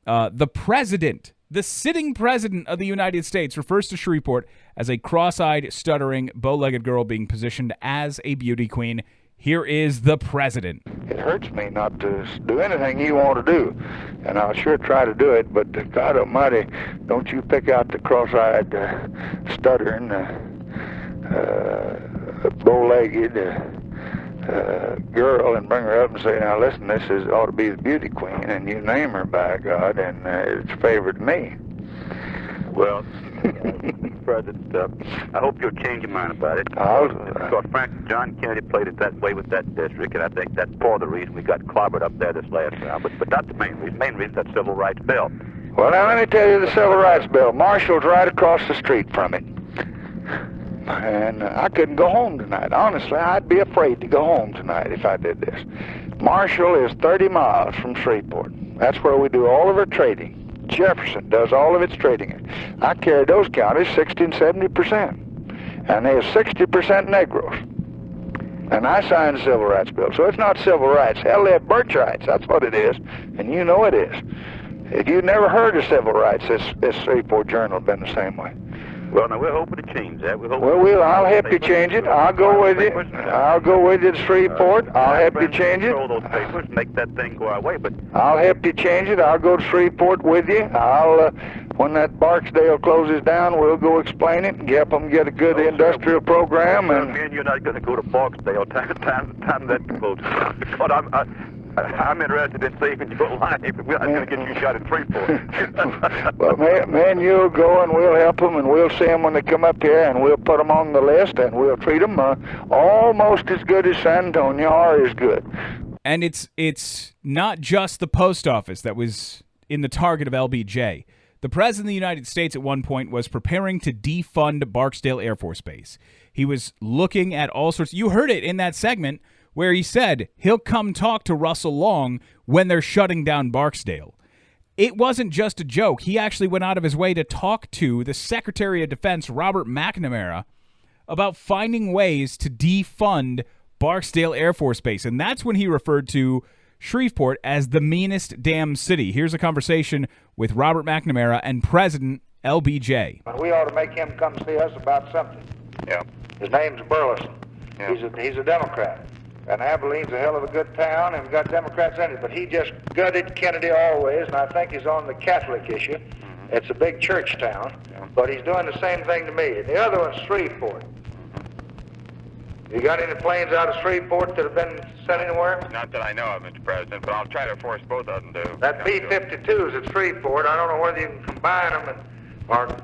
The president, the sitting president of the United States, refers to Shreveport as a cross-eyed, stuttering, bow-legged girl being positioned as a beauty queen. Here is the president. It hurts me not to do anything you want to do, and I'll sure try to do it, but God almighty, don't you pick out the cross-eyed, stuttering, bow-legged girl and bring her up and say, now listen, this ought to be the beauty queen, and you name her, by God, and it's favored me. Well, President, I hope you'll change your mind about it. Because frankly, John Kennedy played it that way with that district, and I think that's part of the reason we got clobbered up there this last round. But not the main reason. The main reason is that civil rights bill. Well, now let me tell you the civil rights bill. Marshall's right across the street from it. And I couldn't go home tonight. Honestly, I'd be afraid to go home tonight if I did this. Marshall is 30 miles from Shreveport. That's where we do all of our trading. Jefferson does all of its trading. I carry those counties 60 and 70%. And they have 60% Negroes. And I signed the civil rights bill. So it's not civil rights. Hell, they have birch rights. That's what it is. And you know it is. If you've never heard of civil rights, this Shreveport Journal has been the same way. Well, now, we're hoping to change that. I'll help you change it. I'll go with you. I'll go with you to Shreveport. I'll help you change it. Control those papers, make that thing go our way, but I'll help you change it. I'll go to Shreveport with you. When that Barksdale closes down, we'll go explain it and help them get a good industrial program. And me and you're not going to go to Barksdale time that closes down, because I'm interested in saving your life. We're not going to get you shot at Shreveport. Well, me and you'll go, and we'll help them, and we'll see them when they come up here, and we'll put them on the list, and we'll treat them almost as good as San Antonio, or as good. And it's not just the post office that was in the target of LBJ. The President of the United States at one point was preparing to defund Barksdale Air Force Base. He was looking at all sorts. You heard it in that segment where he said he'll come talk to Russell Long when they're shutting down Barksdale. It wasn't just a joke. He actually went out of his way to talk to the Secretary of Defense, Robert McNamara, about finding ways to defund Barksdale Air Force Base. And that's when he referred to Shreveport as the meanest damn city. Here's a conversation with Robert McNamara and President LBJ. We ought to make him come see us about something. Yeah. His name's Burleson. Yeah. He's a Democrat. And Abilene's a hell of a good town, and we've got Democrats in it. But he just gutted Kennedy always, and I think he's on the Catholic issue. It's a big church town, but he's doing the same thing to me. And the other one's Shreveport. You got any planes out of Shreveport that have been sent anywhere? Not that I know of, Mr. President, but I'll try to force both of them to. That B-52's at Shreveport. I don't know whether you can combine them or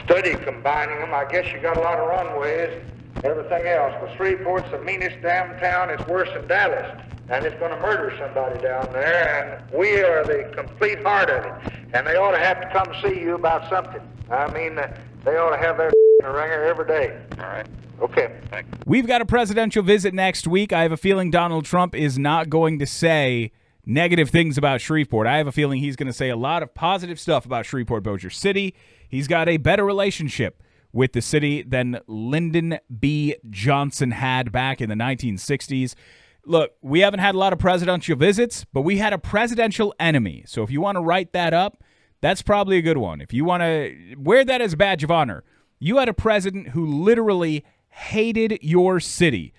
study combining them. I guess you got a lot of runways. Everything else, but Shreveport's the meanest damn town. It's worse than Dallas, and it's going to murder somebody down there, and we are the complete heart of it, and they ought to have to come see you about something. I mean, they ought to have their ringer every day. All right. Okay. Thanks. We've got a presidential visit next week. I have a feeling Donald Trump is not going to say negative things about Shreveport. I have a feeling he's going to say a lot of positive stuff about Shreveport, Bossier City. He's got a better relationship with the city than Lyndon B. Johnson had back in the 1960s. Look, we haven't had a lot of presidential visits, but we had a presidential enemy. So if you want to write that up, that's probably a good one. If you want to wear that as a badge of honor, you had a president who literally hated your city.